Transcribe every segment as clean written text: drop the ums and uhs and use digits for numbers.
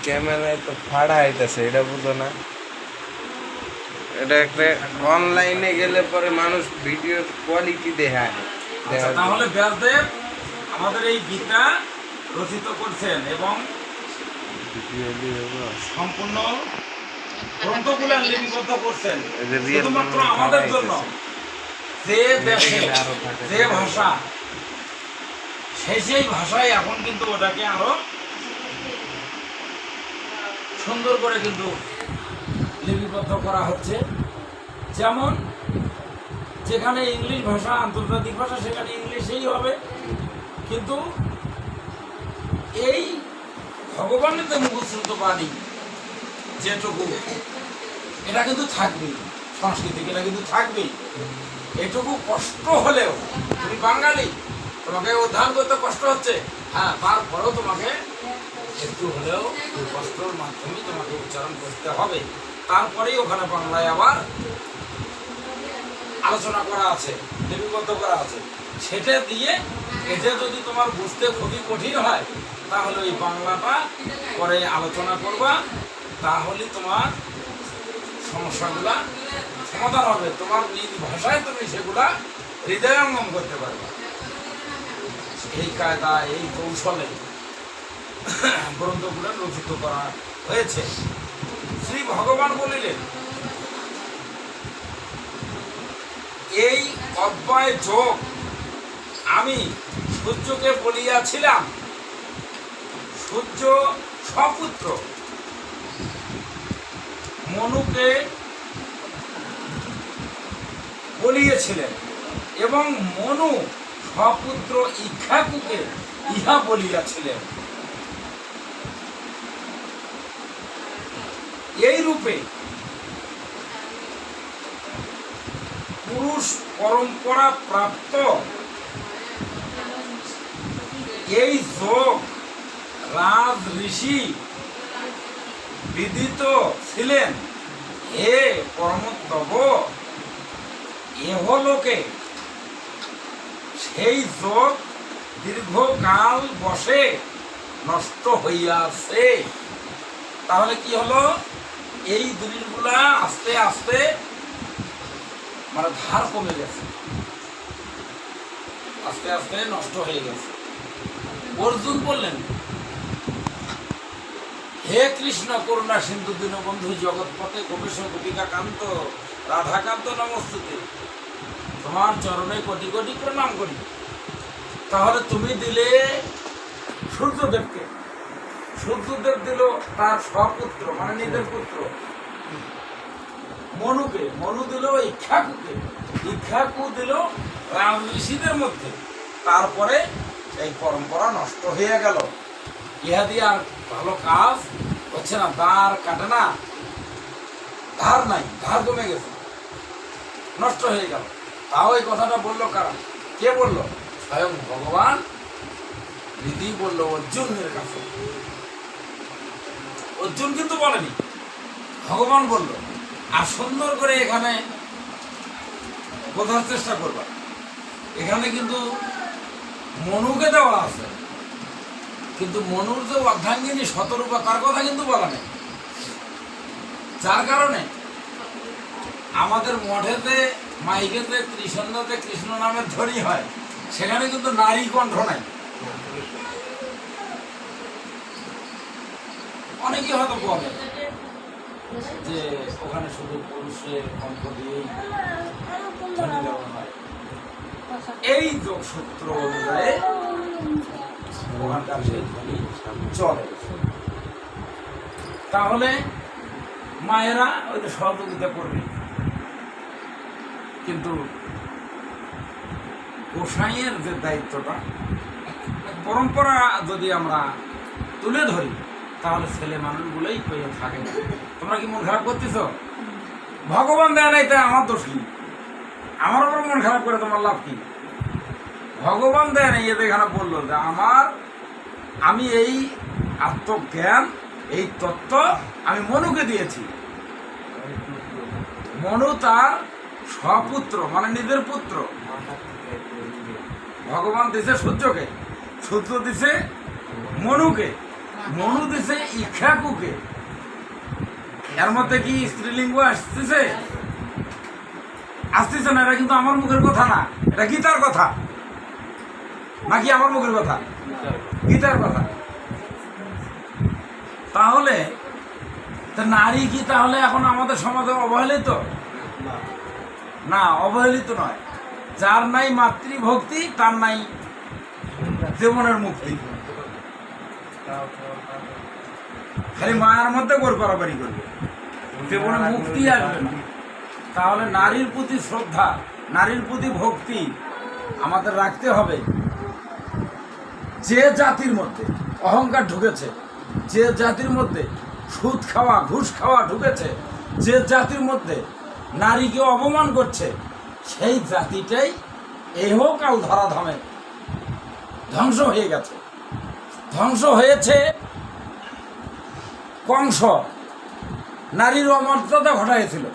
ক্যামেরায় তো ফাড়া আইতাছে, এটা বুঝো না? এটা একটা অনলাইনে গেলে পরে মানুষ ভিডিও কোয়ালিটি দেখায়। তাহলে ব্যাসদেব আমাদের এই গীতা রচিত করছেন এবং সম্পূর্ণ গ্রন্থগুলো লিপিবদ্ধ করছেন শুধুমাত্র আমাদের জন্য। যে দেশে যে ভাষা, সেই ভাষায় এখন কিন্তু ওটাকে আরো সুন্দর করে কিন্তু লিপিবদ্ধ করা হচ্ছে। যেমন যেখানে ইংলিশ ভাষা আন্তর্জাতিক ভাষা, সেখানে ইংলিশেই হবে, কিন্তু এই ভগবানের যে মুখশ্রুত বাণী যেটুকু, এটা কিন্তু থাকবেই, সাংস্কৃতিক এটা কিন্তু থাকবেই। এটুকু কষ্ট হলেও, তুমি বাঙালি, তোমাকে উদ্ধার করতে কষ্ট হচ্ছে, হ্যাঁ, তারপরেও তোমাকে একটু হলেও কষ্টর মাধ্যমে তোমাকে উচ্চারণ করতে হবে। তারপরেই ওখানে বাংলায় আবার আলোচনা করা আছে, লিপিবদ্ধ করা আছে। সেটা দিয়ে এটা যদি তোমার বুঝতে খুবই কঠিন হয়, তাহলে ওই বাংলাটা পরে আলোচনা করবা, তাহলে তোমার সমস্যাগুলা সমাধান হবে। তোমার নিজ ভাষায় তুমি সেগুলা হৃদয়ঙ্গম করতে পারবে। এই কায়দা, এই কৌশলে গ্রন্থগুলো রচিত করা হয়েছে। শ্রী ভগবান বলিলেন, এই অব্যয় যোগ আমি সূর্যকে বলিয়াছিলাম, সূর্য সপুত্র মনুকে বলিয়েছিলেন এবং মনু সপুত্র ইক্ষ্বাকুকে ইহা বলিয়াছিলেন। এই রূপে পুরুষ পরম্পরা প্রাপ্ত এই যোগ রাজ ঋষি বিদিত ছিলেন। হে পরমোত্তম, এহলোকে সেই যোগ দীর্ঘকাল বসে নষ্ট হইয়াছে। তাহলে কি হলো? এই জিনিসগুলা আস্তে আস্তে মানে ধার কমে গেছে, আস্তে আস্তে নষ্ট হয়ে গেছে। অর্জুন বললেন, হে কৃষ্ণ করুণা সিন্ধু দীনবন্ধু জগৎপথে গোপেশ গোপিকা কান্ত রাধাকান্ত নমস্তুতে, তোমার চরণে কোটি কোটি প্রণাম করি। তাহলে তুমি দিলে সূর্যদেবকে, সূর্যদেব দিল তার স্বপুত্র মানে নিজের পুত্র মনুকে, মনু দিল ইক্ষ্বাকুকে, ইক্ষ্বাকু দিল রাম ঋষিদের মধ্যে। তারপরে এই পরম্পরা নষ্ট হয়ে গেল। ইহা দিয়ে আর ভালো কাজ হচ্ছে না, ধার কাটে না, ধার নাই, ধার কমে গেছে, নষ্ট হয়ে গেল। তাও এই কথাটা বললো কারা? কে বললো? স্বয়ং ভগবান দিদি বললো অর্জুনের কাছে। অর্জুন কিন্তু বলেনি, ভগবান বলল। আর সুন্দর করে এখানে বোঝার চেষ্টা করবা, এখানে কিন্তু মনুকে দেওয়া আছে, কিন্তু মনুর যে অর্ধাঙ্গিনী শতরূপা তার কথা কিন্তু বলা নেই। যার কারণে আমাদের মঠেতে মাইকেতে ত্রিসন্ধ্যাতে কৃষ্ণ নামের ধ্বনি হয়, সেখানে কিন্তু নারী কণ্ঠ নাই। অনেকেই হয়তো বলে যে ওখানে শুধু পুরুষের কণ্ঠ দিয়েই ধ্বনি দেওয়া হয়। এই যোগসূত্র অনুযায়ী ওখানকার সেই ধ্বনি চলে। তাহলে মায়েরা ওই যে সহযোগিতা করবে, কিন্তু গোসাইয়ের যে দায়িত্বটা, পরম্পরা যদি আমরা তুলে ধরি, তাহলে ছেলে মানুষগুলোই পেয়ে থাকে। তোমরা কি মন খারাপ করতেছ? ভগবান দেয় নাই তাই আমার দোষ কি? আমার ওপর মন খারাপ করে তোমার লাভ কি? ভগবান দেয় নাই, এতে এখানে বললো যে আমি এই আত্মজ্ঞান, এই তত্ত্ব আমি মনুকে দিয়েছি। মনু তার স্বপুত্র মানে নিজের পুত্র, ভগবান দিছে সূর্যকে, সূর্য দিছে মনুকে, মনু দিছে ইক্ষাকুকে। এর মধ্যে কি স্ত্রীলিঙ্গ আসতেছে? আসতেছে না। এটা কিন্তু আমার মুখের কথা না, এটা গীতার কথা। নাকি আমার মুখের কথা? গীতার কথা। তাহলে নারী কি তাহলে এখন আমাদের সমাজে অবহেলিত? না, অবহেলিত নয়। যার নাই মাতৃভক্তি তার নাই জীবনের মুক্তি। খালি মায়ের মধ্যে গোর পারাপারি করবে, জীবনে মুক্তি আসবে না। তাহলে নারীর প্রতি শ্রদ্ধা, নারীর প্রতি ভক্তি আমাদের রাখতে হবে। যে জাতির মধ্যে অহংকার ঢুকেছে, যে জাতির মধ্যে সুদ খাওয়া ঘুষ খাওয়া ঢুকেছে, যে জাতির মধ্যে নারীকে অপমান করছে, সেই জাতিটাই এহকাল ধরাধামে ধ্বংস হয়ে গেছে। ধ্বংস হয়েছে কংস, নারীর অমর্যাদা ঘটাইছিল।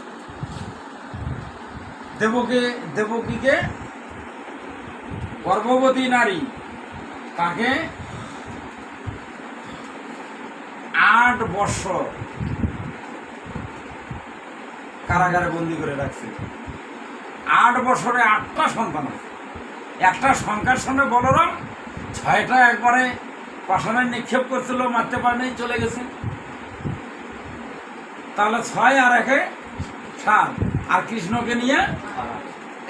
দেবকীকে গর্ভবতী নারী, তাকে 8 বৎসর কারাগারে বন্দি করে রাখছিল। 8 বছরে 8টা সন্তান আছে। একটা সংখ্যার সামনে বলরাম, 6টা একবারে পাষাণে নিক্ষেপ করছিল, মারতে পারেনি, চলে গেছে। তাহলে 6 আর 1 7, আর কৃষ্ণকে নিয়ে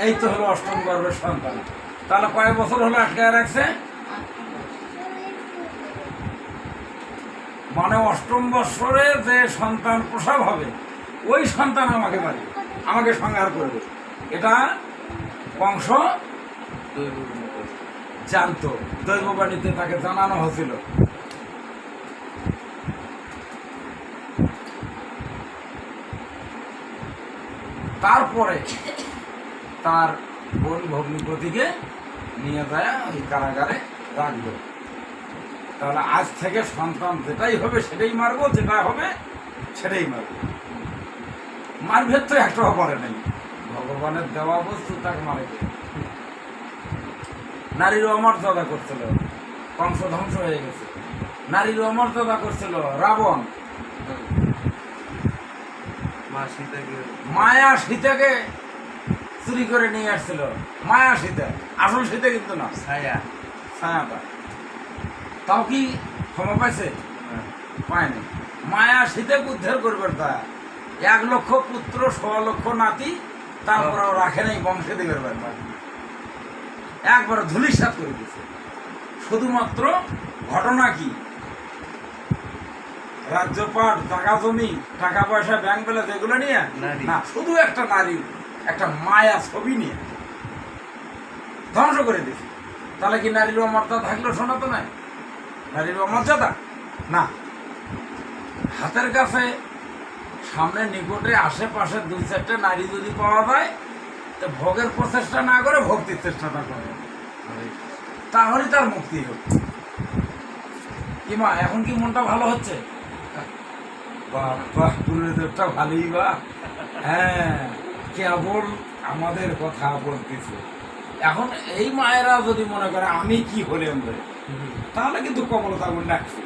এই তো হলো 8ম গর্ভের সন্তান। তাহলে কয়েক বছর হলো আটকায় রাখছে? মানে 8ম বৎসরে যে সন্তান প্রসব হবে, ওই সন্তান আমাকে মারে, আমাকে সংহার করবে। এটা কংস জানতো, দৈববাণীতে তাকে জানানো হয়েছিল। তারপরে তার বোন ভগ্নিপতিকে নিয়ে যায় ওই কারাগারে রাখবে। তাহলে আজ থেকে সন্তান যেটাই হবে সেটাই মারবো, যেটা হবে সেটাই মারবো। মারভেদ তো একটাও পরে নেই, ভগবানের দেওয়া বস্তু তাকে মারে। নারীর অমর্যাদা করছিল, কংস ধ্বংস হয়ে গেছে। নারীর অমর্যাদা করছিল রাবণ, মায়া সীতাকে চুরি করে নিয়ে আসছিল। মায়া সীতা, আসল সীতা কিন্তু না, ছায়াটা। তাও কি ক্ষমা পাইছে? পায়নি। মায়া সীতাকে উদ্ধার করবে, তা 1 লক্ষ পুত্র 100 লক্ষ নাতি, তারপরেও রাখে নাই বংশে দেবের ব্যাপার, একবারে ধূলিসাৎ করে দিয়েছে। শুধুমাত্র ঘটনা কি? রাজ্যপাট, টাকা জমি, টাকা পয়সা, ব্যাংক ব্যালেন্স এগুলো নিয়ে না, শুধু একটা নারীর একটা মায়া ছবি নিয়ে ধ্বংস করে দিয়েছে। তাহলে কি নারীর অমর্যাদা থাকলো? শোনা তো নাই নারীর অমর্যাদা না। হাতের কাছে সামনে নিকটে আশেপাশে 2-4টে নারী যদি পাওয়া যায়, তো ভোগের প্রচেষ্টা না করে ভক্তির চেষ্টাটা করে, তাহলে তার মুক্তি হচ্ছে। কি মা, এখন কি মনটা ভালো হচ্ছে? বাহ, গুরুদেবটা ভালোই বা। হ্যাঁ, কেবল আমাদের কথা বলতেছে। এখন এই মায়েরা যদি মনে করে আমি কি হলাম রে, তাহলে কিন্তু কমলতা গুণ লাগছে।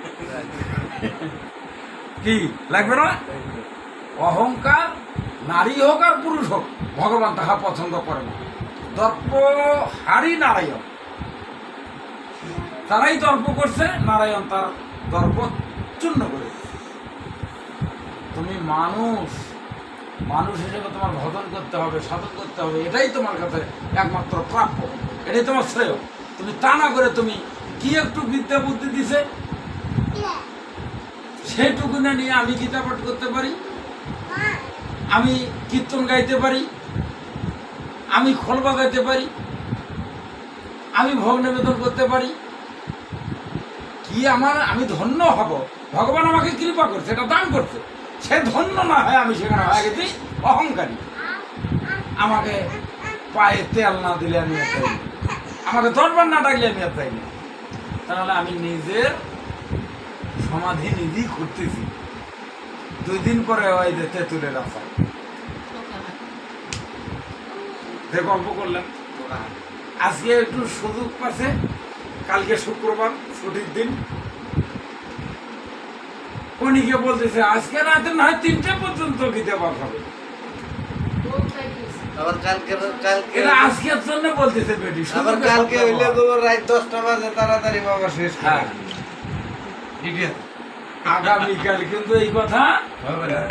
কি লাগবে না? অহংকার, নারী হোক আর পুরুষ হোক, ভগবান তাহা পছন্দ করে না। দর্প হারি নারায়ণ, তারাই দর্প করছে, নারায়ণ তার দর্প চূর্ণ করে। তুমি মানুষ হিসেবে তোমার ভজন করতে হবে, সাধন করতে হবে, এটাই তোমার কাছে একমাত্র প্রাপ্য, এটাই তোমার শ্রেয়। তুমি তা না করে তুমি কি একটু বিদ্যা বুদ্ধি দিছে সেইটুকু না নিয়ে আমি গীতা পাঠ করতে পারি, আমি কীর্তন গাইতে পারি, আমি খোল বাজাইতে পারি, আমি ভোগ নিবেদন করতে পারি, কি আমি ধন্য হব? ভগবান আমাকে কৃপা করছে, এটা দান করছে, সে ধন্য না হয় আমি সেখানে হয়ে গেছি অহংকারী। আমাকে পায়ে তেল না দিলে আমি আর যাইনি, আমাকে দরবার না ডাকলে আমি আর যাইনি। তাহলে আমি নিজের সমাধি নিজেই খুঁজতেছি। 2 দিন পরে ওই যে তেঁতুলের আশা যে গল্প করলাম, আজকে একটু সুযোগ পাচ্ছে, কালকে শুক্রবার ছুটির দিন, অনেকে বলতেছে আজকে রাতে না হয় 3টা পর্যন্ত দিতে পারবো। আবার কালকে এরা আজকের জন্য বলতেছে বেটি, আবার কালকে হইলে তোমার রাত 10টা বাজে তাড়াতাড়ি বাবা শেষ করে। হ্যাঁ, ঠিক আছে, আগামীকাল কিন্তু এই কথা হবে না।